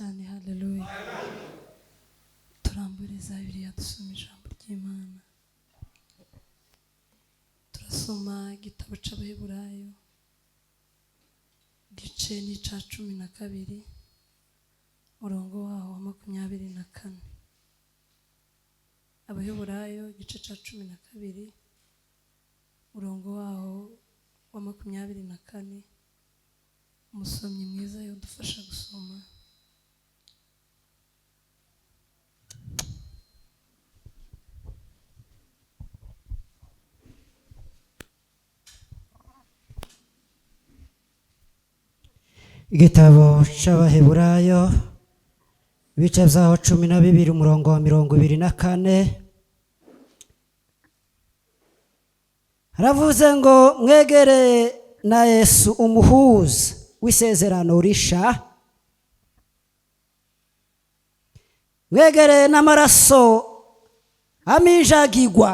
cyane. Haleluya. Turamburiza Bibiliya dusoma ijambo ry'Imana. Turasoma igitabo cy'Abaheburayo gice ni ca 12 murongo waho wa 24. Abaheburayo igice ca 12 murongo waho wa 24. Umusomyi mwiza yodufasha gusoma. Igitabo cy'Abaheburayo ibice byaho 12 umurongo wa 24. Haravuze ngo mwegere na Yesu umuhuza w'isezerano risha, mwegere n'amaraso aminjagirwa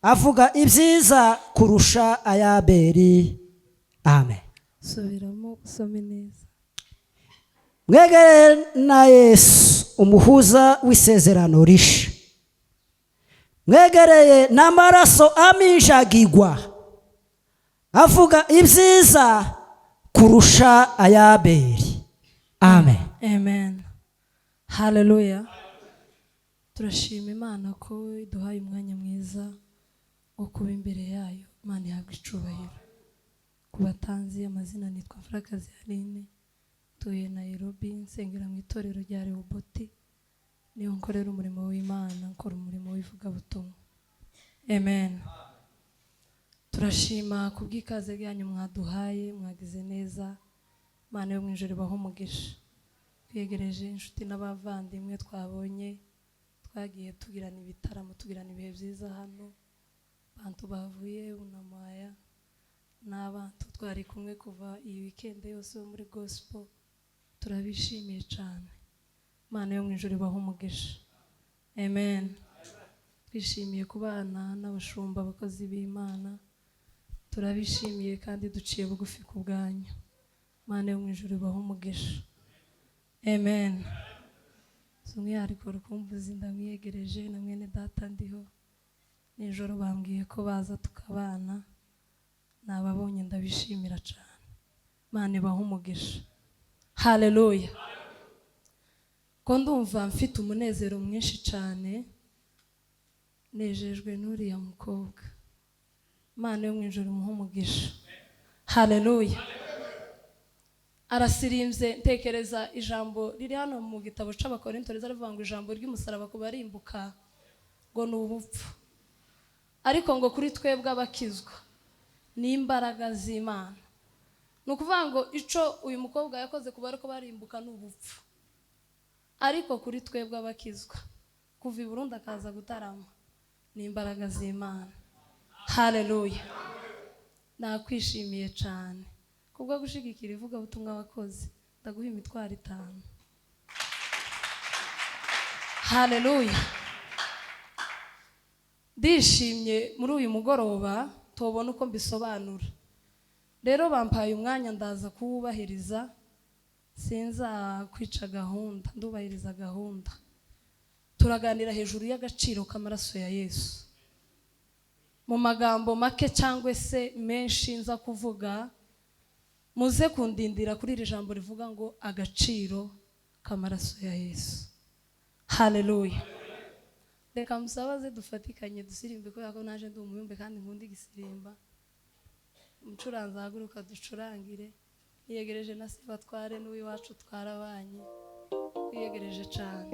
avuga ibyiza kurusha ayaberi. Amen. Subiramo usome neza. Mwegere na Yesu umuhuza w'isezerano risha, mwegereye n'amaraso aminjagirwa avuga ibyiza kurusha ayaberi. Amen. Amen. Haleluya. Turashima Imana ko iduhaye umwanya mwiza wo kuba imbere yayo. Imana ihabwa icubahiro. Kubatanzi amazina nitwa Mfurakazi Aline, tuye Nairobi, nsengera mu itorero rya Rehoboti, niyo nkorera umurimo w'Imana, nkora umurimo w'ivugabutumwa. Amen. Turashima kubw'ikaze ryanyu mwaduhaye, mwagize neza. Imana yo mu ijuru ibahe umugisha. Twegereje inshuti n'abavandimwe twabonye, twagiye tugirana ibitaramo, tugirana ibihe byiza hano. Bantu bavuye Unamaya n'abantu twari kumwe kuva iyi weekend yose muri gospel, turabishimiye cyane. Imana yo mu ijuru ibahe umugisha. Amen. Twishimiye kubana n'abashumba abakozi b'Imana, turabishimiye kandi duciye bugufi ku bwanyu. Imana yo mu ijuru ibahe umugisha. Amen. Zumwihariko rukumbuzi ndamwiyegereje na mwene data ndiho. Nijoro bambwiye ko baza tukabana, nababonye ndabishimira cyane. Imana ibahe umugisha. Haleluya. Ko ndumva mfite umunezero mwinshi cyane, nejejwe n'uriya mukobwa. Imana yo mu ijuru imuhe umugisha. Haleluya. Arasirimbye. Ntekereza ijambo riri hano mu gitabo cy'Abakorinto rivuga ngo ijambo ry'umusaraba ku barimbuka ngo ni ubupfu, ariko ngo kuri twebwe abakizwa ni imbaraga z'Imana. Ni ukuvuga ngo ico uyu mukobwa yakoze ku bariko barimbuka ni ubupfu, ariko kuri twebwe abakizwa kuva i Burundi akaza gutarama ni imbaraga z'Imana. Haleluya. Nakwishimiye cyane kubwo gushigikira ivugabutumwa wakoze. Ndaguha 5,000. Haleluya. Ndishimye muri uyu mugoroba, tubona uko mbisobanura. Rero bampaye umwanya ndaza kuwubahiriza, sinza kwica gahunda, ndubahiriza gahunda. Turaganira hejuru y'agaciro kamaraso ya Yesu. Mu magambo make cyangwa se menshi nza kuvuga, muze kundindira kuri iri jambo rivuga ngo agaciro kamaraso ya Yesu. Haleluya. Reka musabaze dufatikanye dusirimbe kubera ko naje ndi umuyumbe kandi nkunda igisirimba. Umucuranzi ahaguruka ducurangire. Yiyegereje na se batware n'uwiwacu twarabanye. Yiyegereje cyane.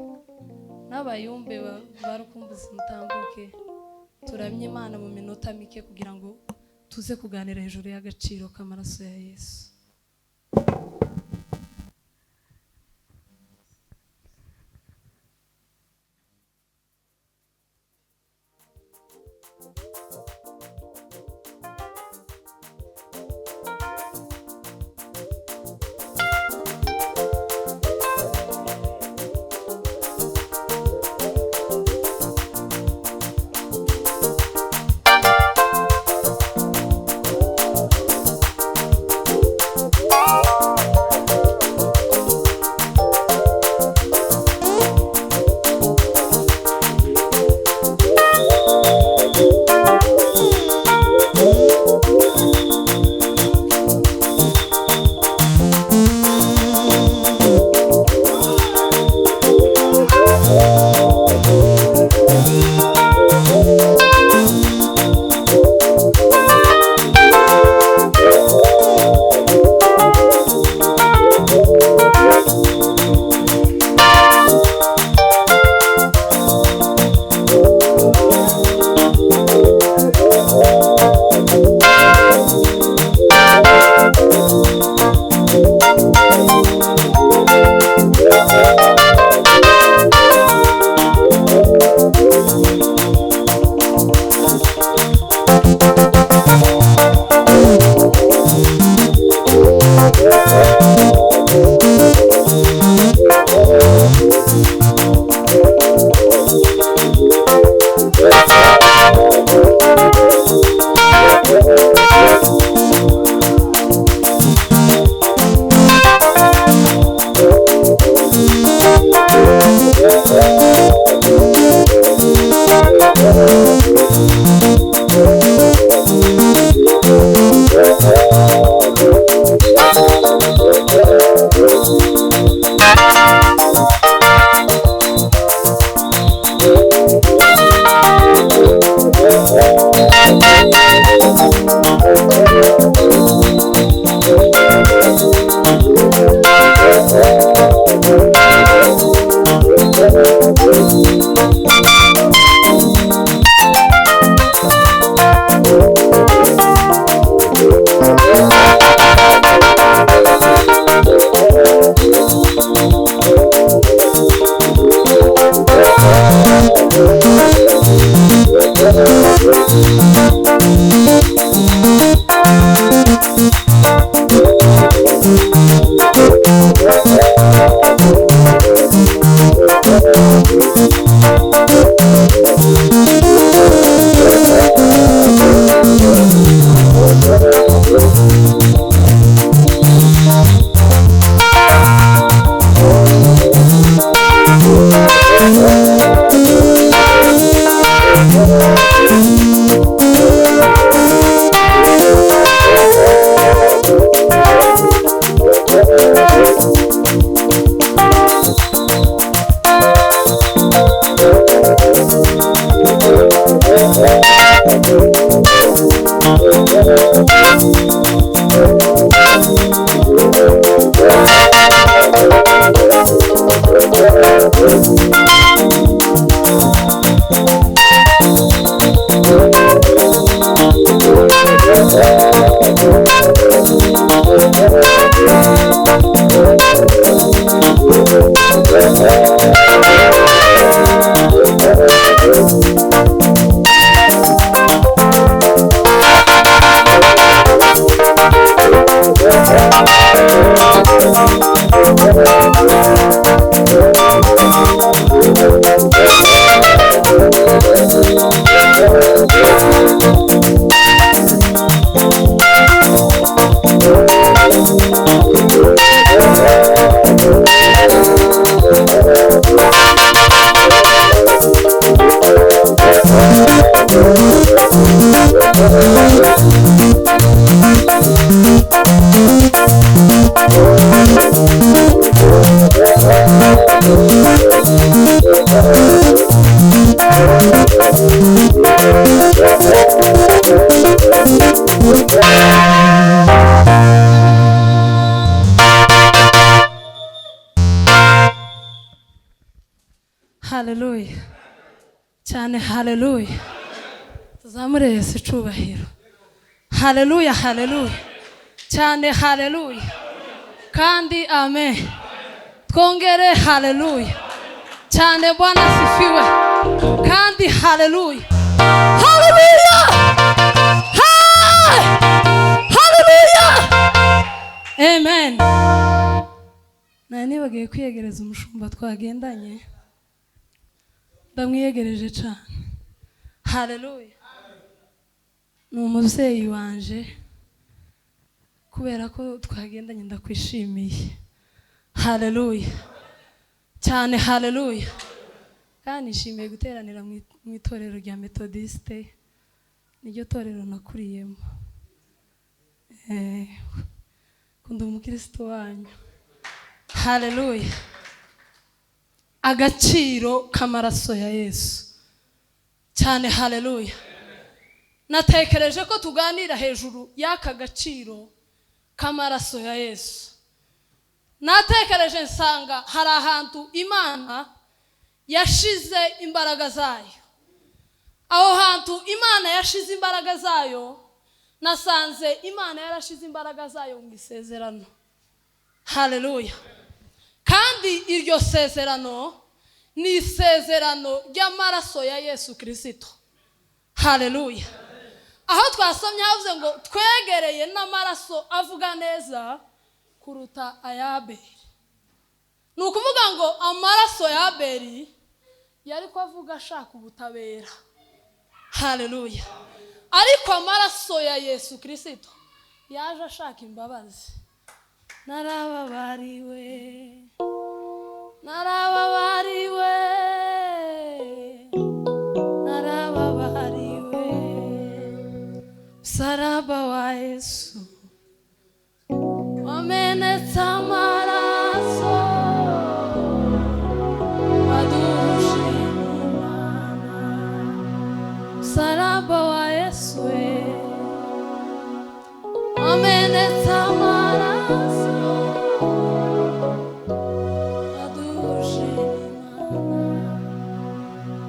N'abayumbe barukumbuzi mutambuke. Turamye Imana mu minota mike kugira ngo tuze kuganira hejuru y'agaciro kamaraso ya Yesu. Hallelujah. Cyane hallelujah. Tuzamure Yesu icubahiro. Hallelujah, hallelujah. Cyane hallelujah. Kandi amen. Twongere hallelujah. Cyane Bwana asifiwe. Kandi hallelujah. Hallelujah. Hey! Hallelujah. Amen. Nani bagiye kwiyegereza umushumba twagendanye. Ndamwiyegereje cyane. Hallelujah. Ni umubyeyi wanje kubera ko twagendanye ndakwishimiye. Hallelujah. Cyane hallelujah. Kandi nishimiye guteranira mu itorero rya Methodiste. Niryo torero nakuriyemo. Kunda umukristo wanyu. Hallelujah. Agaciro kamaraso ya Yesu. Cyane hallelujah. Natekereje ko tuganira hejuru y'aka gaciro kamaraso ya Yesu. Natekereje nsanga hari ahantu Imana yashize imbaraga zayo. Aho hantu Imana yashize imbaraga zayo, nasanze Imana yarashize imbaraga zayo mu isezerano. Hallelujah. Kandi iryo sezerano ni isezerano ry'amaraso ya Yesu Kristo. Hallelujah. Aho twasomye havuze ngo twegereye n'amaraso avuga neza kuruta ayabeli. Nukuvuga ngo amaraso ya Abeli yari ko avuga ashaka ubutabera. Hallelujah. Ariko amaraso ya Yesu Kristo yaje ashaka imbabazi. Narababariwe. Narababariwe. Narababariwe. Saraba wa Yesu. Wamenetse amaraso. Wadushe Imana. Saraba wa Yesu. Wamenetse amaraso. Wadushe Imana.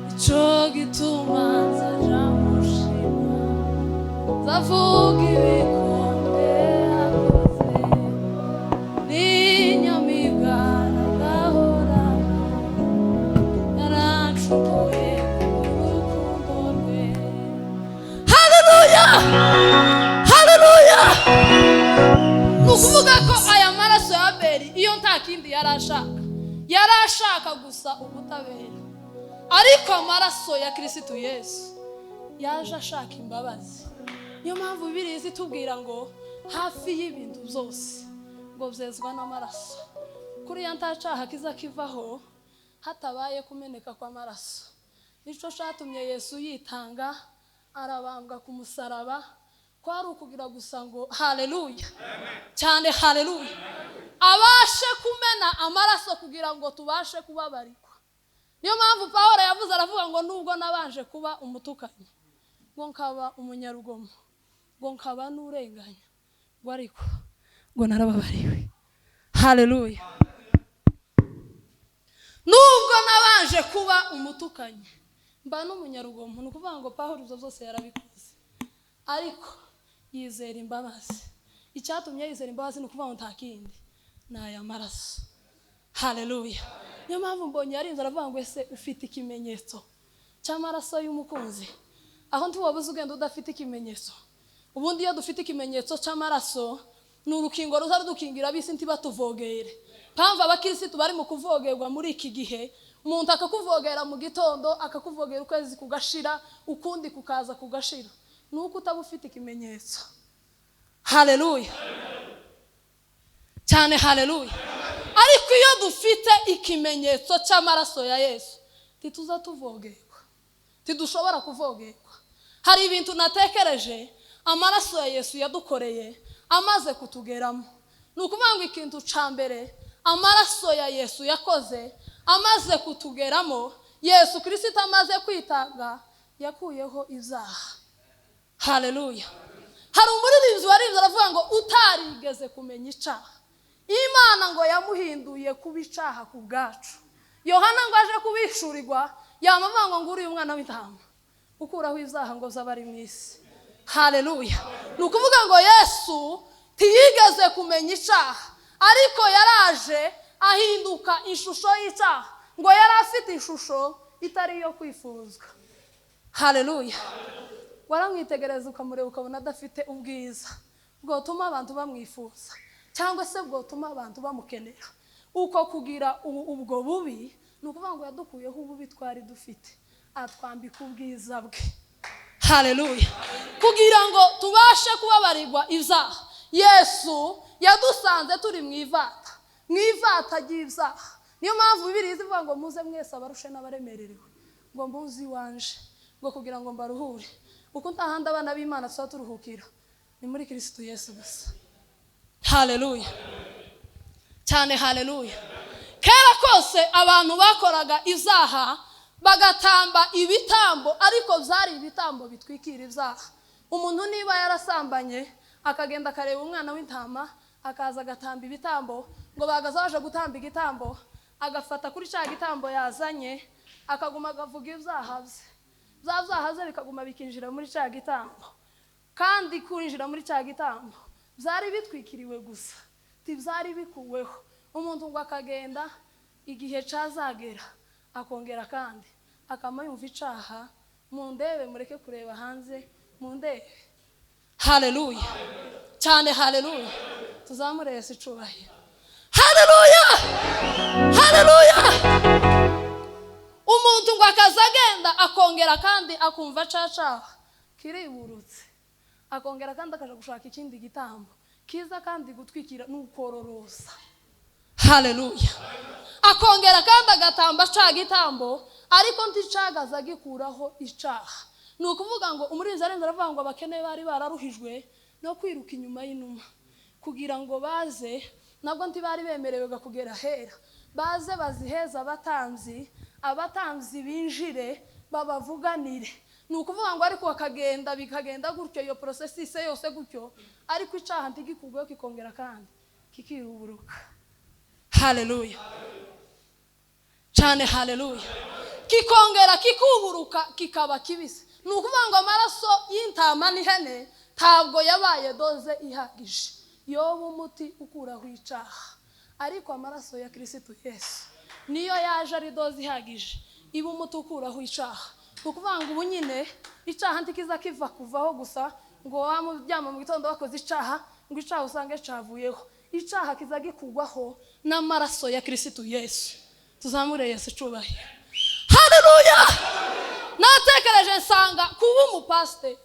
Ico gituma nzajamushima. Zavuga ibikombe akoze. Ninyamigara gahora. Yarancukuye urukundo rwe. Hallelujah! Hallelujah! Nukuvuga ko aya maraso ya Abeli iyo nta kindi yarashaka gusa ubutabera. Ariko amaraso ya Kristo Yesu yaje ashaka imbabazi. Niyo mpamvu Bibiliya itubwira ngo hafi y'ibintu byose ngo byezwa n'amaraso. Kuri ya ntacaha kiza kivaho hatabaye kumeneka kw'amaraso. Nico cyatumye Yesu yitanga arabambwa ku musaraba. Kwari ukugira gusa ngo hallelujah. Cyane hallelujah. Abashe kumena amaraso kugira ngo tubashe kubabarikwa. Niyo mpamvu Pawulo yavuze aravuga ngo nubwo nabanje kuba umutukanyi, ngo nkaba umunyarugomo, ngo nkaba n'urenganya, ngo ariko ngo narababariwe. Hallelujah. Nubwo nabanje kuba umutukanyi, mba n'umunyarugomo, nukuvuga ngo Pawulo ibyo byose yarabikoze. Ariko yizera imbabazi. Icyatumye yizera imbabazi nukuvuga ngo nta kindi ni aya maraso. Hallelujah. Niyo mpamvu mbonye yarinze aravuga ngo ese ufite ikimenyetso cy'amaraso y'umukunzi. Aho ntiwabuze ugenda udafite ikimenyetso. Ubundi iyo dufite ikimenyetso cy'amaraso n'urukingo ruzarudukingira bisi ntibatuvogere. Pamva abakirisitu bari mu kuvogerwa muri iki gihe, umuntu akakuvogera mu gitondo, akakuvogera ukwezi kugashira, ukundi kukaza kugashira. Nuko utabufite ikimenyetso. Haleluya. Cyane haleluya. Ariko iyo dufite ikimenyetso cy'amaraso ya Yesu, tituza tuvogerwa. Tidushobora kuvogerwa. Hari ibintu natekereje amaraso ya Yesu yadukoreye amaze kutugeramo. Nukuvuga ngo ikintu cambere amaraso ya Yesu yakoze amaze kutugeramo, Yesu Kristo amaze kwitanga yakuyeho izaha. Haleluya. Hari umuririmbyi warinze aravuga ngo utarigeze kumenya icaha, Imana ngo yamuhinduye kuba icaha ku bwacu. Yohana ngo aje kubishurirwa yamavuga ngo nguri umwana w'intama ukuraho izaha ngo zabari mwisi. Haleluya. Nukuvuga ngo Yesu tiyigeze kumenya icaha, ariko yaraje ahinduka ishusho y'icaha, ngo yari afite ishusho itari yo kwifuzwa. Haleluya. Waramwitegereza ukamureba ukabona adafite ubwiza bwotuma abantu bamwifuza, cyangwa se bwotuma abantu bamukenera. Uko kugira ubwo bubi nukuvuga ngo yadukuyeho ububi twari dufite, atwambika ubwiza bwe. Haleluya. Kugira ngo tubashe kubabarirwa ibyaha, Yesu yadusanze turi mwivata ry'ibyaha. Niyo mpamvu Bibiliya ivuga ngo muze mwese abarushe n'abaremererewe, ngo mbuzi wanje, ngo kugira ngo mbaruhure. Uko ntahandi abana b'Imana tuba turuhukira ni muri Kristo Yesu gusa. Haleluya. Cyane haleluya. Kera kose abantu bakoraga izaha bagatamba ibitambo, ariko byari ibitambo bitwikira ibyaha. Umuntu niba yarasambanye akagenda akareba umwana w'intama, akaza agatamba ibitambo, ngo bagazaje gutamba igitambo, agafata kuri cya gitambo yazanye, akaguma agavuga ibyaha bye. Bya byaha ze bikaguma bikinjira muri cya gitambo, kandi kwinjira muri cya gitambo byari bitwikiriwe gusa, tibyari bikuweho. Umuntu ngo akagenda igihe cazagera akongera kandi akamayumva icaha, mundebe mureke kureba hanze, mundebe. Haleluya. Cyane haleluya. Tuzamure Yesu icubahiro. Haleluya. Haleluya. Umuntu ngo akazagenda akongera kandi akumva cacaha kiriburutse, akongera kandi akaja gushaka ikindi gitambo kiza kandi gutwikira n'ukororosa. Haleluya. Akongera kandi agatamba ca gitambo, ariko nticagaza gikuraho icaha. Nukuvuga ngo umurinzi arenze aravuga ngo abakene bari bararuhijwe no kwiruka inyuma y'inuma, kugira ngo baze nabwo ntibari bemerewe kugera hera, baze baziheza abatamzi binjire babavuganire. Nukuvuga ngo ariko akagenda bikagenda gutyo, iyo processes yose gutyo, ariko icaha ntigikugweho kikongera kandi kikiruburuka. Haleluya. Cyane haleluya. Kikongera kikuburuka kikaba kibisi. Nukuvuga ngo amaraso y'intama n'ihene ntabwo yabaye doze ihagije yoba umuti ukuraho icaha, ariko amaraso ya Kristo Yesu niyo yaje ari doze ihagije iba umuti ukuraho icaha. Nukuvuga ngo ubunyine icaha ntikiza kiva kuvaho gusa ngo wamuryama mu gitondo wakoze icaha ngo icaha usange cavuyeho. Icaha kiza gikugwaho n'amaraso ya Kristo Yesu. Tuzamure Yesu icubahiro. Haleluya. Natekereje nsanga kuba umupasiteri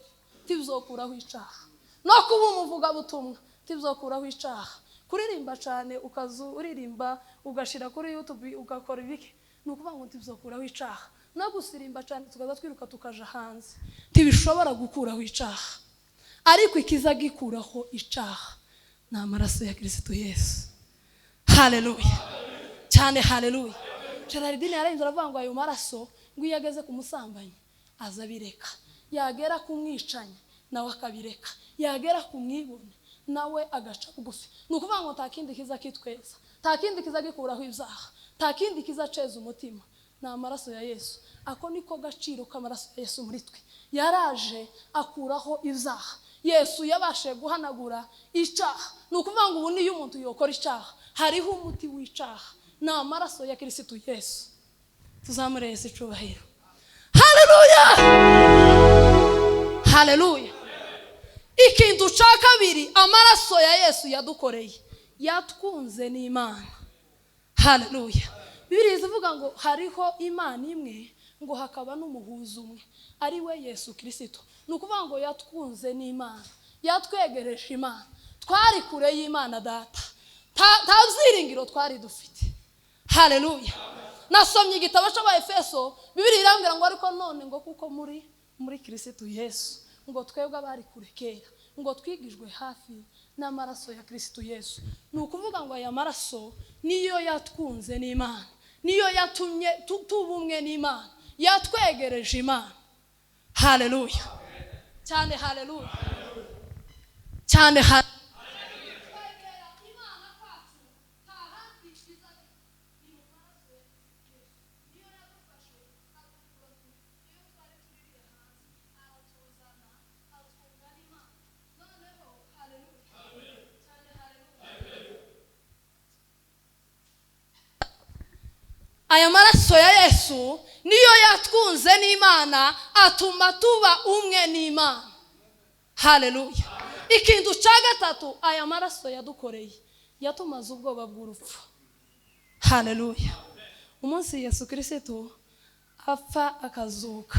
tibizokuraho icaha, no kuba umuvuga butumwa tibizokuraho icaha. Kuririmba cyane ukazuririmba ugashira kuri YouTube ugakora ibiki, nukuvuga ngo tibizokuraho icaha. No gusirimba cyane tukaza twiruka tukaja hanze tibishobora gukuraho icaha, ariko ikiza gikuraho icaha na amaraso ya Kristo Yesu. Haleluya. Cyane haleluya. Gerardine yarenze aravuga ngo ayo maraso ngo yageze ku musambanyi azabireka, yagera ku mwicanye nawe akabireka, yagera ku mwibone nawe agaca bugufi. Nukuvuga ngo takindi kiza kitweza, takindi kiza gikuraho ibyaha, takindi kiza ceza umutima na amaraso ya Yesu. Ako niko gaciro k'amaraso ya Yesu muri twe. Yaraje akuraho ibyaha. Yesu yabashe guhanagura icaha. Nukuvuga ngo ubu niyo umuntu yokora icaha hariho umuti w'icaha na amaraso ya Kristo Yesu. Tuzamure Yesu icubahiro. Haleluya. Haleluya. ikintu cya kabiri amaraso ya Yesu yadukoreye, yatwunze n'Imana. Haleluya. Bibiliya ivuga ngo hariho Imana imwe, ngo hakaba n'umuhuza umwe, ari we Yesu Kristo. Ni ukuvuga ngo yatwunze n'Imana, yatwegereje Imana. Twari kure y'Imana data, nta byiringiro twari dufite. Haleluya. Nasomye igitabo cy'Abaefeso, Bibiliya irambwira ngo ariko none ngo kuko muri Kristo Yesu, ngo twebwe abari kure kera, ngo twigijwe hafi n'amaraso ya Kristo Yesu. Ni ukuvuga ngo aya maraso niyo yatwunze n'Imana, niyo yatumye tuba umwe n'Imana, yatwegereje Imana. Haleluya cyane, haleluya cyane, haleluya. Aya maraso ya Yesu niyo yatwunze n'Imana, atuma tuba umwe n'Imana. Haleluya. Ikintu cya gatatu aya maraso yadukoreye, yatumaze ubwoba bw'urupfu. Haleluya. Umunsi Yesu Kristo apfa akazuka,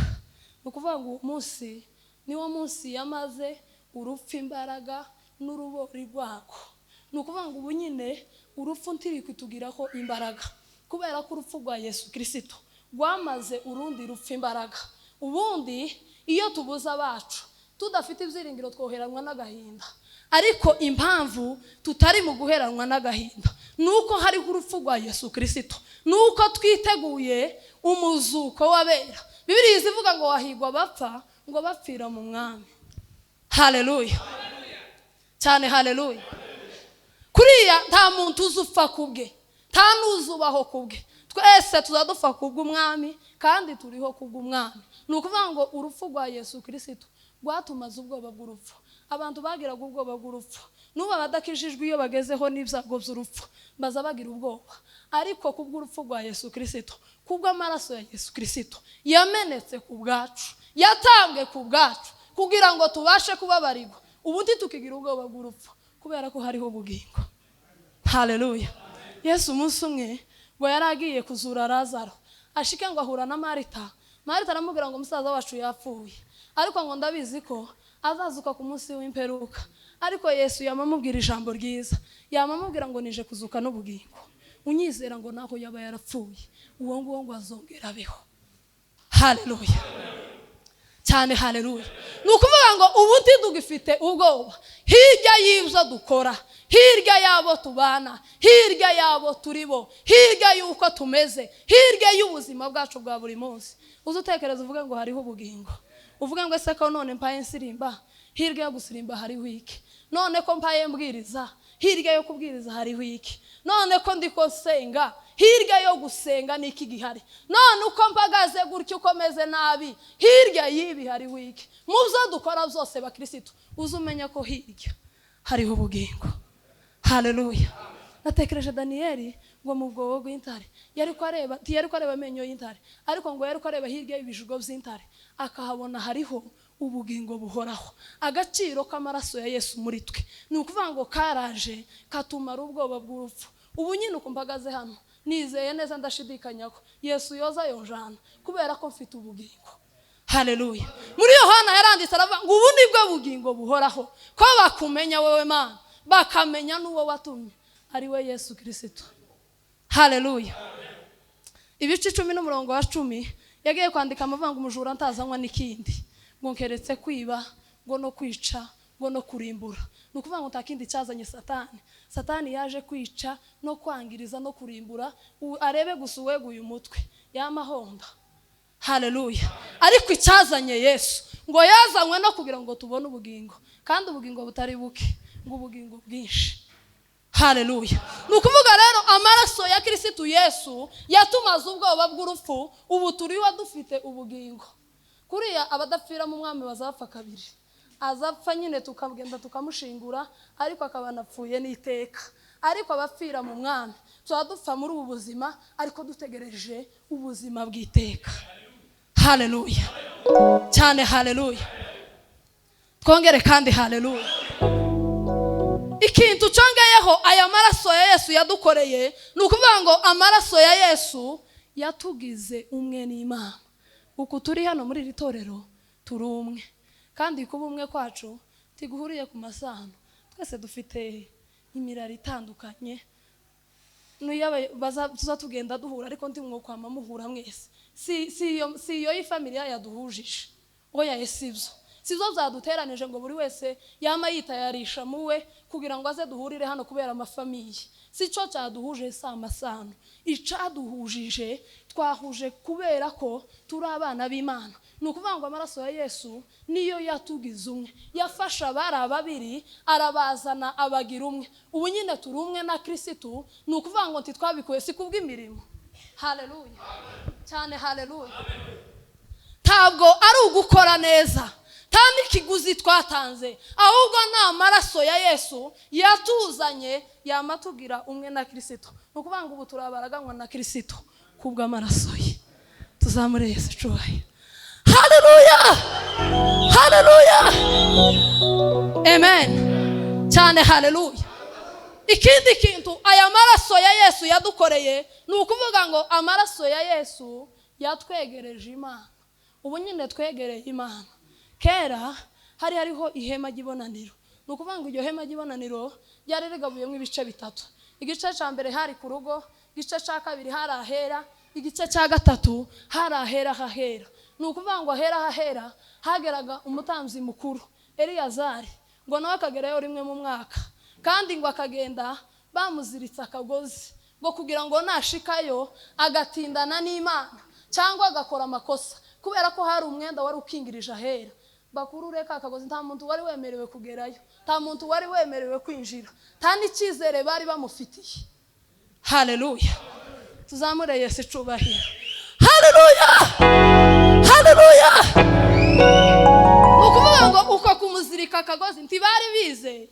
ni ukuvuga ngo umunsi niwo munsi yamaze urupfu imbaraga n'urubori rwako. Ni ukuvuga ngo ubu nyine urupfu ntiri kutugiraho imbaraga, kubera ko urupfu rwa Yesu Kristo rwamaze urundi rupfu imbaraga. Ubundi iyo tubuze abacu tudafite ibyiringiro twoheranwa n'agahinda, ariko impamvu tutari mu guheranwa n'agahinda nuko hariho urupfu rwa Yesu Kristo, nuko twiteguye umuzuko w'abera. Bibiliya ivuga ngo wahigwa bapfa, ngo bapfira mu mwami. Haleluya cyane, haleluya. Kuriya nta muntu uzupfa kubwe, nta nuzubaho kubwe, twese tuzadupfa kubw'umwami, kandi turiho kubw'umwami. Ni ukuvuga ngo urupfu rwa Yesu Kristo rwatumaze ubwoba bw'urupfu. Abantu bagiraga ubwoba bw'urupfu, n'ubu abadakijijwe iyo bagezeho n'ibyago by'urupfu baza bagira ubwoba, ariko kubw'urupfu rwa Yesu Kristo, kubw'amaraso ya Yesu Kristo yamenetse ku bwacu, yatambwe ku bwacu, kugira ngo tubashe kubabarirwa. Ubundi tukigira ubwoba bw'urupfu kubera ko hariho ubugingo. Haleluya. Yesu umunsi umwe ngo yaragiye kuzura Lazaro, ashike ngo ahura na Marita. Marita aramubwira ngo umusaza wacu yapfuye, ariko ngo ndabizi ko azazuka ku munsi w'imperuka. Ariko Yesu yamamubwira ijambo ryiza, yamamubwira ngo nije kuzuka n'ubugingo, unyizera ngo naho yaba yarapfuye uwo nguwo ngo azongera abeho. Haleluya cyane, haleluya. Ni ukuvuga ngo ubu ntidugifite ubwoba hirya y'ibyo dukora, hirya y'abo tubana, hirya y'abo turibo, hirya y'uko tumeze, hirya y'ubuzima bwacu bwa buri munsi. Uzutekereza uvuga ngo hariho ubugingo, uvuga ngo ese ko none mpaye nsirimba, hirya yo gusirimba hariho iki? None ko mpaye mbwiriza, hirya yo kubwiriza hariho iki? None ko ndiko senga, hirya yo gusenga niki gihari? None uko mpagaze gutyo ukomeze nabi, hirya y'ibi hariho iki? Muzo dukora byose bakristo, uzumenya ko hirya hariho ubugingo. Haleluya. Natekereje Danieli ngo mu bwobo bw'intare yari ko areba amenyo y'intare, ariko ngo yari ko areba hirya y'ibijugo by'intare, akahabona hariho ubugingo buhoraho. Agaciro k'amaraso ya Yesu muri twe ni ukuvuga ngo karaje katumara ubwoba bw'urupfu. Ubu nyine uko mpagaze hano nizeye neza, ndashidikanya ko Yesu yoza yonjana kubera ko mfite ubugingo. Haleluya. Muri Yohana yaranditse aravuga ngo ubu nibwo bugingo buhoraho, ko bakumenya wewe Mana, bakamenya n'uwo watumye ari we Yesu Kristo. Haleluya. Ibice 10:10 yagiye kwandika amavuga ngo umujura ntazanywa n'ikindi, ngo keretse kwiba, ngo no kwica, ngo no kurimbura. Ni ukuvuga ngo ntakindi cyazanye Satani. Satani yaje kwica no kwangiriza no kurimbura, arebe gusa uweguye umutwe y'amahonda. Haleluya. Ariko icyazanye Yesu ngo yazanywe no kugira ngo tubone ubugingo, kandi ubugingo butari buke, ngo ubugingo bwinshi. Haleluya. Ni ukuvuga rero amaraso ya Kristo Yesu yatumaze ubwoba bw'urupfu, ubu turiho dufite ubugingo. Kuriya abadapfira mu mwami bazapfa kabiri, azapfa nyine tukagenda tukamushingura, ariko akabanapfuye n'iteka. Ariko abapfira mu mwami tuzadupfa muri ubu buzima, ariko dutegereje ubuzima bw'iteka. Haleluya cyane, haleluya. twongere kandi haleluya. Ikintu congeyeho aya maraso ya Yesu yadukoreye nukuvuga ngo amaraso ya Yesu yatugize umwe n'Imana. Uko turi hano muri iri torero turi umwe, kandi kuba umwe kwacu tiguhuriye ku masano. Twese dufite imirari itandukanye, tuza tugenda duhura ariko ndi mwokwama muhura mwese. Si iyo y'ifamilia yaduhujije, oya esibyo sizo zaduteranije ngo buri wese yama yitayarisha muwe kugira ngo aze duhurire hano kubera amafamiye. Sico cyaduhuje sa amasano, icaduhujije twahuje kubera ko turi abana b'Imana. Nukuvuga ngo amaraso ya Yesu niyo yatugize umwe, yafasha bara babiri arabazana abagira umwe. Ubu nyine turi umwe na Kristo, nukuvuga ngo ntitwabikuye si kubw'imirimo. Haleluya cyane, haleluya. Ntabwo ari ugukora neza kandi ikiguzi twatanze, ahubwo na maraso ya Yesu yatuzanye yamatugira umwe na Kristo. Nukuvuga ngo ubu turabaraganwa na Kristo kubwa amaraso ye. Tuzamure Yesu cyubahe. Haleluya, haleluya, amen cyane, haleluya. Ikindi kintu aya maraso ya Yesu yadukoreye nukuvuga ngo amaraso ya Yesu yatwegereje Imana. Ubu nyine twegereye Imana. Kera hariho ihema ry'ibonaniro. Nukuvuga ngo iryo hema ry'ibonaniro ryari rigabuyemo ibice bitatu. Igice cya mbere hari ku rugo, igice cya kabiri hari ahera, igice cya gatatu hari ahera hahera. Nukuvuga ngo ahera hahera hageraga umutambyi mukuru Eliyazari, ngo nawe akagerayo rimwe mu mwaka, kandi ngo akagenda bamuziritse akagozi ngo kugira ngo nashikayo agatindana n'Imana cyangwa agakora amakosa, kubera ko hari umwenda wari ukingirije ahera. Bakuru reka akagozi nta muntu wari wemerewe kugerayo, nta muntu wari wemerewe kwinjira, nta n'ikizere bari bamufitiye. Haleluya, tuzamure Yesu cyubahiro. Haleluya, haleluya. Nukuvuga ngo uko kumuzirika akagozi ntibari bizeye,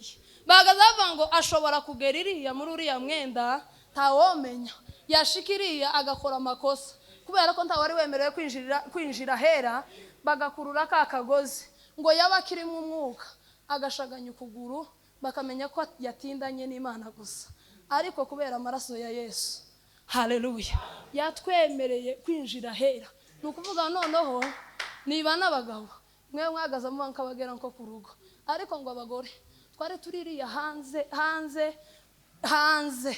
bagazavuga ngo ashobora kugera iriya muri uriya mwenda ntawomenya, yashikiriya agakora amakosa, kubera ko nta wari wemerewe kwinjira ahera. Bagakurura ka kagozi ngo yaba kirimo umwuka, agashaganya ukuguru, bakamenya ko yatindanye n'Imana gusa. Ariko kubera amaraso ya Yesu, haleluya, yatwemereye kwinjira ahera. Nukuvuga noneho niba n'abagabo mwe mwagaza mu nkabagera nko ku rugo, ariko ngo abagore twari tuririya hanze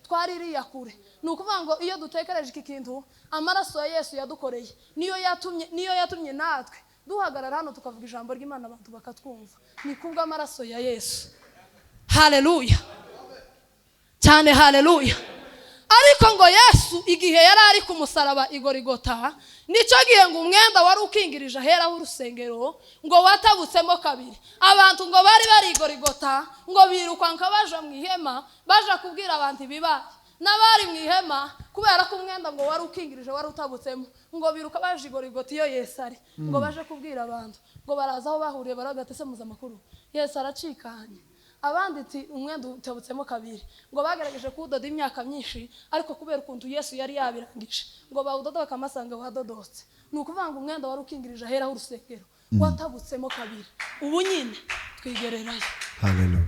twaririya kure. Nukuvuga ngo iyo dutekereje iki kintu amaraso ya Yesu yadukoreye niyo yatumye natwe duhagarara hano tukavuga ijambo ry'Imana abantu bakatwumva, ni kubwa amaraso ya Yesu. Haleluya cyane, haleluya. Ariko ngo Yesu igihe yari ari ku musaraba igorigota, nico gihe ngo umwenda wari ukingirije ahera h'urusengero ngo watabutsemo kabiri. Abantu ngo bari igorigota ngo birukanka baje mu ihema, baje kubwira abantu ibibaye. N'abari mu ihema kubera ko umwenda ngo wari ukingirije wari utabutsemo, ngo biruka baje igorigota iyo Yesu ari, ngo baje kubwira abantu, ngo baraza aho bahuriye baragatese muza makuru Yesu aracikanye. Abandi ati umwenda utabutsemo kabiri, ngo bagerageje kudoda imyaka myinshi, ariko kubera ukuntu Yesu yari yabirangije ngo bawudoda bakamasanga wadodotse. Nukuvuga ngo umwenda wari ukingirije ahera h'urusengero watabutsemo kabiri. Ubu nyine twigererayo. Haleluya,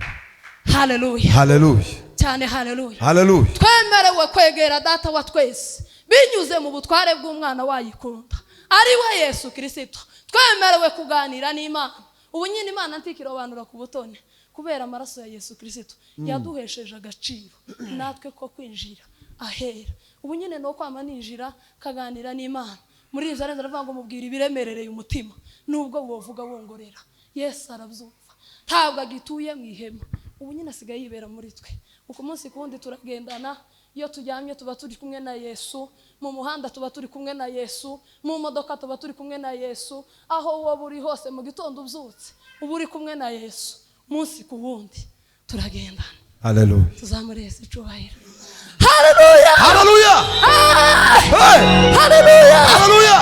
haleluya, haleluya cyane, haleluya, haleluya. Twemerewe kwegera data wa twese binyuze mu butware bw'umwana wayikunda ari we Yesu Kristo. Twemerewe kuganira n'Imana. Ubu nyine Imana ntikirobanura ku butone, kubera amaraso ya Yesu Kristo yaduhesheje agaciro natwe ko kwinjira ahera. Ubu nyine no kwama ninjira kaganira n'Imana. Muri izo arenze aravuga ngo mubwira ibiremerereye umutima, nubwo wovuga wongorera. Yesu arabyumva, ntabwo agituye mu ihema. Ubu nyine asigaye yibera muri twe. Uko munsi kundi turagendana, iyo tujyamye tuba turi kumwe na Yesu, mu muhanda tuba turi kumwe na Yesu, mu modoka tuba turi kumwe na Yesu, aho wowe uri hose mu gitondo ubyutse uba uri kumwe na Yesu. Munsi ku wundi turagendana. Haleluya, tuzamure Yesu cyubahiro. Haleluya, haleluya, haleluya, haleluya,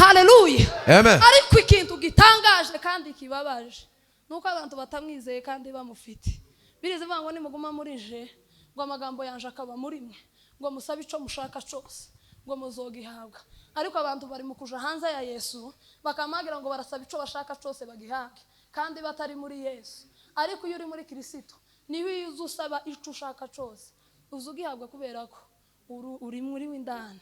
haleluya, amen. Ariko ikintu gitangaje kandi kibabaje nuko abantu batamwizeye kandi bamufite. Birize vango ni muguma muri je ngo amagambo yanje akaba muri mwe, ngo musabe ico mushaka cyose, ngo muzogihabwa. Ariko abantu bari mu kuja hanze ya Yesu bakamagira ngo barasaba ico bashaka cyose bagihabwe kandi batari muri Yesu. Ariko iyo uri muri Kristo niwe uzusaba ico ushaka cyose uzugihabwa kubera ko uri muri w'indani.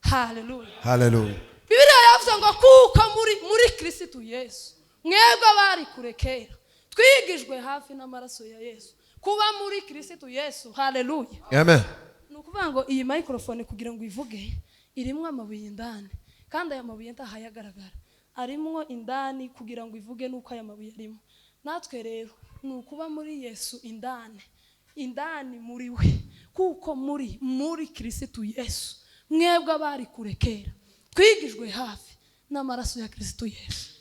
Hallelujah. Hallelujah. Bibiliya yavuze ngo kuko muri Kristo Yesu mwebwe bari kurekera twigijwe hafi n'amaraso ya Yesu. Kuba muri Kristo Yesu. Hallelujah. Amen. Nukuvuga ngo iyi microphone kugira ngo ivuge irimwe amabuye indani kandi aya mabuye ntahayagaragara arimwo indani kugira ngo ivuge nuko aya mabuye arimo. Natwe rero nukuba muri Yesu indani muri we kuko muri Kristo Yesu mwebwe bari kurekera twigijwe hafi n'amaraso ya Kristo Yesu.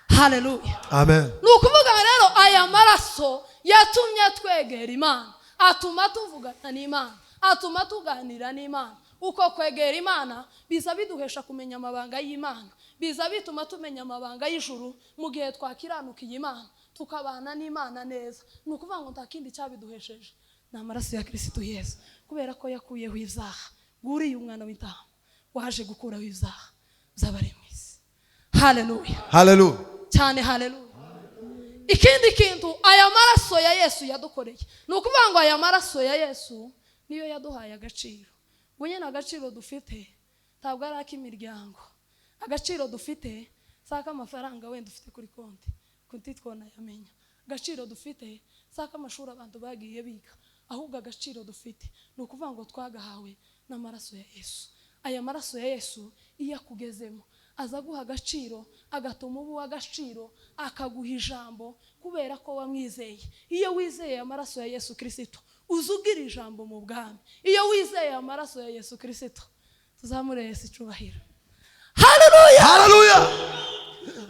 Hallelujah. Amen. Nukuvuga rero aya maraso yatumye twegera Imana, atuma tuvugana n'Imana, atuma tuganira n'Imana. Uko kwegera Imana biza biduhesha kumenya amabanga y'Imana, biza bituma tumenya amabanga y'ijuru mu gihe twakiranukiye Imana tukabana n'Imana neza. Nukuvuga ngo ntakindi cyabiduhesheje n'amaraso ya Kristo Yesu kubera ko yakuyeho ibyaha. Guriye umwana w'intama waje gukuraho ibyaha by'abari mu isi. Hallelujah. Hallelujah. Cyane hallelujah. Ikindi kintu aya maraso ya Yesu yadukoreye nukuvuga ngo aya maraso ya Yesu niyo yaduhaye agaciro. Bunye n'agaciro dufite ntabwo ari ak'imiryango. Agaciro dufite saka amafaranga wenda dufite kuri konti twona yamenya. Agaciro dufite saka amashuri abantu bagiye biga. Ahubwo agaciro dufite nukuvuga ngo twagahawe n'amaraso ya Yesu. Aya maraso ya Yesu iyo akugezemo aza guha agaciro agatuma ubu agaciro akaguha ijambo kubera ko wamwizeye. Iyo wizeye amaraso ya Yesu Kristo uzugira ijambo mu bwami. Iyo wizeye amaraso ya Yesu Kristo tuzamure Yesu icubahiro. Hallelujah. Hallelujah.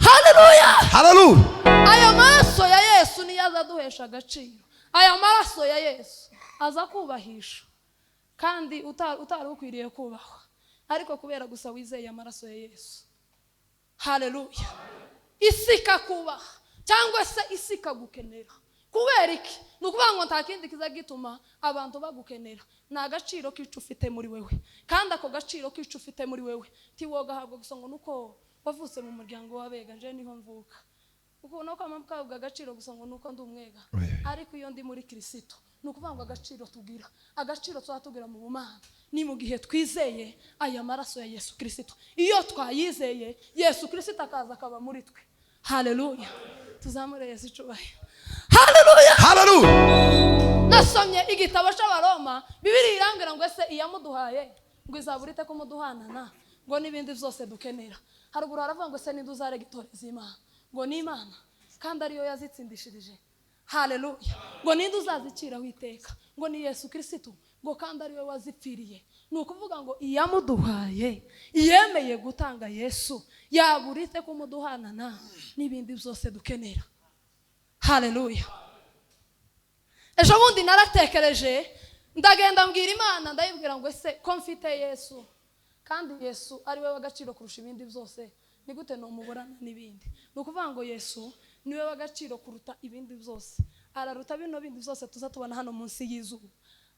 Hallelujah. Hallelujah. Aya maraso ya Yesu niyo azaduhesha agaciro. Aya maraso ya Yesu aza kubahisha kandi utari ukwiriye kubahwa ariko kubera gusa wizeye amaraso ya Yesu. Hallelujah. Isika kubaha cyangwa se isika gukenera. Kubera iki? Nukuvuga ngo ntakindi kizagituma abantu bagukenera. Na agaciro kicu ufite muri wewe. Kandi ako gaciro kicu ufite muri wewe tiwoga habwo gusa ngo nuko wavutse mu muryango w'abega nje niho mvuka. Uko nuko amabwa agaciro gusa ngo nuko ndi umwega. Ariko iyo ndi muri Kristo nukuvuga ngo agaciro tugira. Agaciro twatugira mu bumana ni mu gihe twizeye aya maraso ya Yesu Kristo. Iyo twayizeye Yesu Kristo akaza akaba muri twe. Hallelujah. Tuzamure Yesu icubahiro. Hallelujah. Hallelujah. Nasomye igitabo cy'Abaroma Bibiliya irangira ngo ese iyamuduhaye ngo izaburite ko muduhanana ngo nibindi byose dukenera. Haruguru haravuga ngo ese ninduzare gitoreza Imana ngo ni Imana kandi ariyo yazitsindishirije. Hallelujah. Ngo ninde uzaziciraho iteka ngo ni Yesu Kristo ngo kandi ariwe wazipfiriye. Nukuvuga ngo iyamuduhaye yemeye gutanga Yesu yaburite ko muduhanana nibindi byose dukenera. Hallelujah. Ejo bundi naratekereje ndagenda mbwira Imana ndayibwira ngo ese ko mfite Yesu kandi Yesu ariwe w'agaciro kurusha ibindi byose ni gute no muburana n'ibindi. Nukuvuga ngo Yesu niwe w'agaciro kuruta ibindi byose. Araruta bino bindi byose tuzatubona hano munsi y'izuba.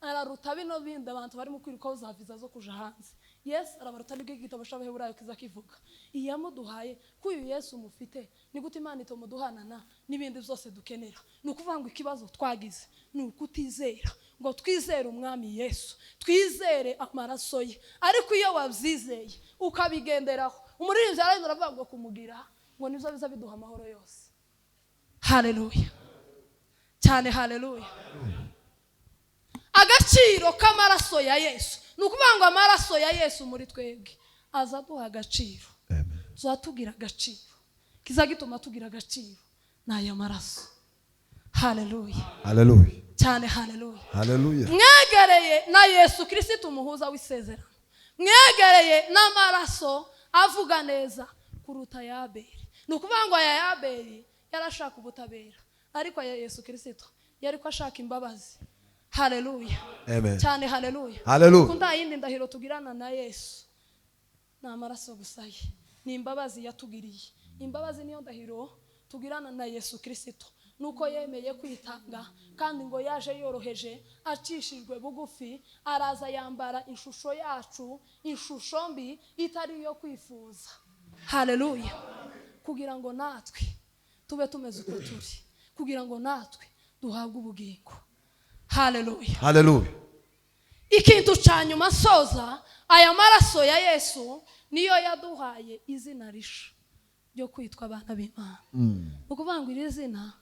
Araruta bino bindi abantu bari mu kwirukaho za visa zo kuja hanze. Yes, arabaruta nibwo igitabo cy'Abaheburayo kiza kivuga. Iyamuduhaye kuyu Yesu mufite ni gute Imana itomuduhanana n'ibindi byose dukenera. Nukuvuga ngo ikibazo twagize ni ukutizera ngo twizere umwami Yesu, twizere amaraso ye. Ariko iyo wabyizeye ukabigenderaho umuririmbyi arayenda aravuga ngo kumugira ngo nibyo biza biduha amahoro yose. Hallelujah. Cyane hallelujah. Agaciro k'amaraso ya Yesu nukuvuga ngo amaraso ya Yesu muri twebwe aza duha agaciro. Amen. Tuzatugira agaciro kizagituma tugira agaciro n'aya maraso. Hallelujah. Hallelujah. Cyane hallelujah. Hallelujah. Mwegereye na Yesu Kristo umuhuza w'isezerano. Mwegereye n'amaraso avuga neza kuruta ya Abeli. Nukuvuga ngo aya Abeli yarashaka ubutabera ariko aya Yesu Kristo yari ko ashaka imbabazi. Hallelujah. Amen. Cyane hallelujah. Hallelujah. Kunda yindi ndahiro tugirana na Yesu na amaraso gusaye ni imbabazi yatugiriye. Imbabazi niyo ndahiro tugirana na Yesu Kristo nuko yemeye kwitanga kandi ngo yaje yoroheje acishijwe bugufi araza yambara ishusho yacu, ishusho mbi itari yo kwifuza. Haleluya. Kugira ngo natwe tube tumeze uko turi, kugira ngo natwe duhabwe ubugingo. Haleluya. Haleluya. Ikintu cyanyuma soza, aya maraso ya Yesu niyo yaduhaye izina risha ryo kwitwa abana b'Imana. Ukuvuga ngo iri zina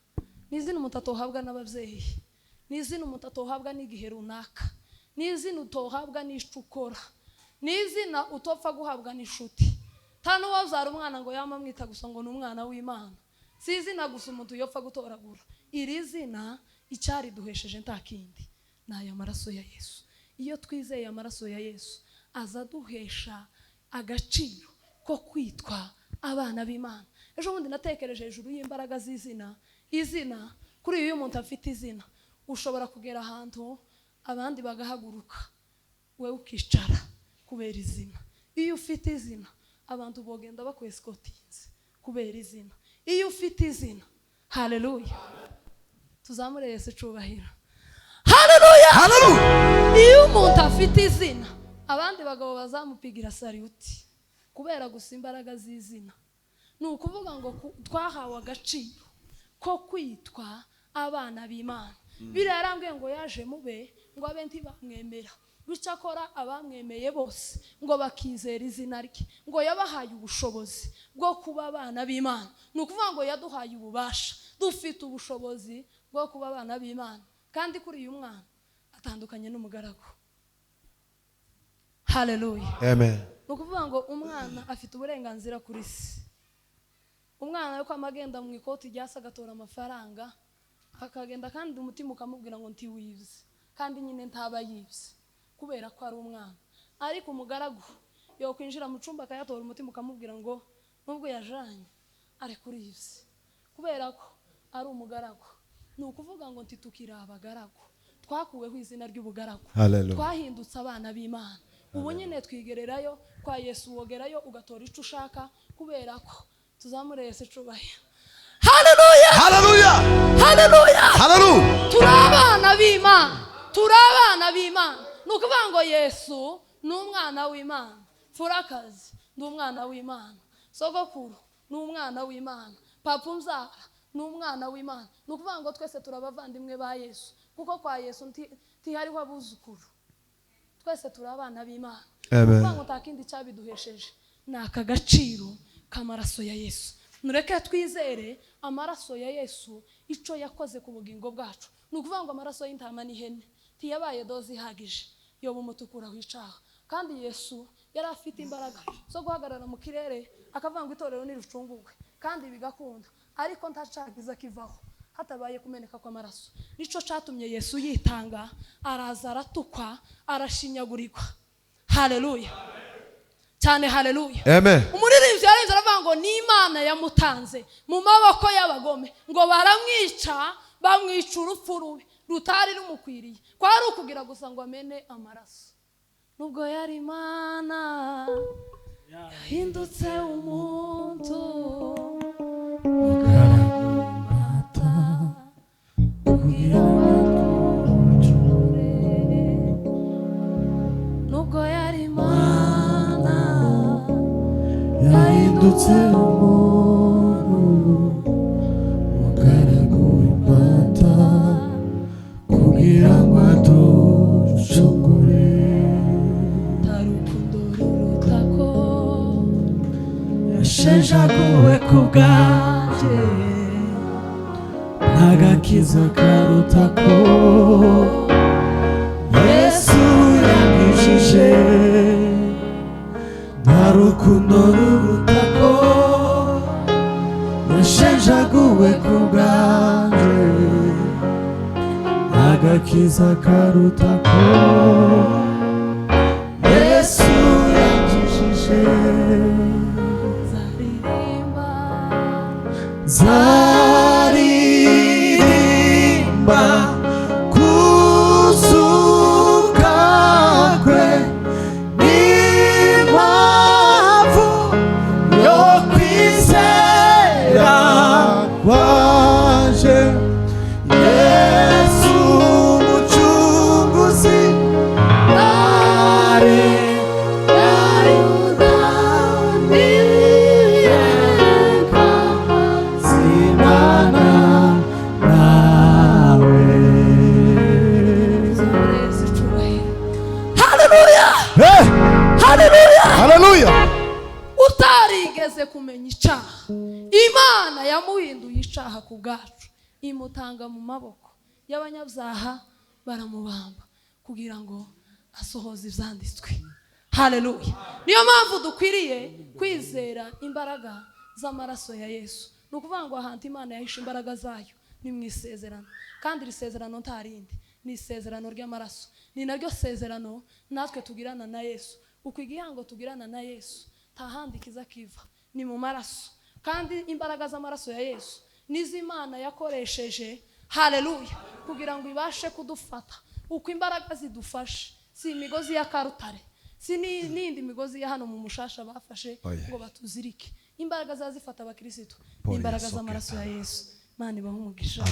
ni izina umuntu atohabwa n'ababyeyi, ni izina umuntu atohabwa n'igihe runaka, ni izina utohabwa n'icyo ukora, ni izina utopfa guhabwa n'inshuti. Nta n'uwazara umwana ngo yamamwita gusa ngo ni umwana w'Imana. Si izina gusa umuntu yopfa gutoragura. Iri zina icyari duhesheje nta kindi ni aya maraso ya Yesu. Iyo twizeye amaraso ya Yesu azaduhesha agaciro ko kwitwa abana b'Imana. Ejo bundi natekereje hejuru y'imbaraga z'izina. Izina kuri uyu muntu afite izina ushobora kugera ahantu abandi bagahaguruka wewe ukicara kubera izina. Iyo ufite izina abantu bogenda bakwesikotinze kubera izina. Iyo ufite izina, haleluya, tuzamure Yesu cyubahiro. Haleluya. Haleluya. Iyo umuntu afite izina abandi bagabo bazamupigira saluti kubera gusa imbaraga z'izina. Ni ukuvuga ngo twahawe agaciro ko kwitwa abana b'Imana. Birarambwiye ngo yaje mube ngo abe ntibamwemera, bityo akora abamwemeye bose ngo bakizera izina rye, ngo yabahaye ubushobozi bwo kuba abana b'Imana. Ni ukuvuga ngo yaduhaye ububasha, dufite ubushobozi bwo kuba abana b'Imana. Kandi kuri uyu mwana atandukanye n'umugaragu. Haleluya. Amen. Ni ukuvuga ngo umwana afite uburenganzira kuri se. Umwana yuko amagenda mu ikoti ryasa agatora amafaranga akagenda kandi umutima ukamubwira ngo ntiwibye, kandi nyine ntaba yibye kubera ko ari umwana. Ariko umugaragu yo kwinjira mu cyumba akayatora umutima ukamubwira ngo nubwo yajanye ari kuribye kubera ko ari umugaragu. Ni ukuvuga ngo ntitukira abagaragu, twakuweho izina ry'ubugaragu, twahindutse abana b'Imana. Ubu nyine twigererayo kwa Yesu, wogerayo ugatora icyo ushaka kubera ko tuzamure Yesu cyubahiro. Haleluya. Haleluya. Haleluya. Haleluya. Turabana b'Imana, turabana b'Imana. Nukuvuga ngo Yesu ni umwana w'Imana, Mfurakazi ni umwana w'Imana, sogokuru ni umwana w'Imana, papa umzara ni umwana w'Imana. Nukuvuga ngo twese turabavandimwe ba Yesu, kuko kwa Yesu ntihariho abuzukuru, twese turabana b'Imana. Nukuvuga ngo ntakindi cyabiduhesheje ni aka gaciro kamaraso ya Yesu. Nureke twizere amaraso ya Yesu icyo yakoze ku bugingo bwacu. Nukuvuga ngo amaraso y'intama n'ihene tiyabaye dozi ihagije yo bumutukura wicaha, kandi Yesu yari afite imbaraga zo guhagarara mu kirere akavuga ngo itorero nirucungurwe kandi bigakunda, ariko ntacagiza kivaho hatabaye kumeneka kw'amaraso. Nico catumye Yesu yitanga, araza aratukwa, arashinyagurirwa. Haleluya cyane. Haleluya. Amen. Umuririmbyi yarenze aravuga ngo ni Imana yamutanze mu maboko y'abagome, ngo baramwica, bamwica urupfu rubi rutari rumukwiriye, kwari ukugira gusa ngo amene amaraso. Nubwo yari Imana yahindutse umuntu, ugaragara kugira baducure. Nubwo yari Imana yahindutse umuntu, ugaragara imbata kugira ngo aducungure. Tarukundo rurutako yashenjaguwe ku bwanjye, n'agakiza karutako Yesu yanyujije. Nta rukundo rurutako yashenjaguwe ku bwanjye, n'agakiza karutako Yesu yanyujije. Zaririmba kuzuka kwe, n'impamvu yo kwizera kwaje. icaha ku bwacu, imutanga mu maboko y'abanyabyaha, baramubamba kugira ngo asohoze ivyanditswe. Haleluya. Niyo mpamvu dukwiriye kwizera imbaraga z'amaraso ya Yesu. Nukuvuga ngo ahantu Imana yahishe imbaraga zayo ni mu isezerano, kandi iri sezerano nta rindi, ni isezerano ry'amaraso. Ni naryo sezerano natwe tugirana na Yesu. Uko igihango tugirana na Yesu nta handi kiza kiva, ni mu maraso. Kandi imbaraga z'amaraso ya Yesu nizo Imana yakoresheje, haleluya, kugira ngo ibashe kudufata. Uko imbaraga zidufashe si imigozi ya Karutare, si n'indi migozi ya hano mu mushasha bafashe ngo batuzirike. Imbaraga zazifata abakristo ni imbaraga z'amaraso ya Yesu. Imana ibahe umugisha.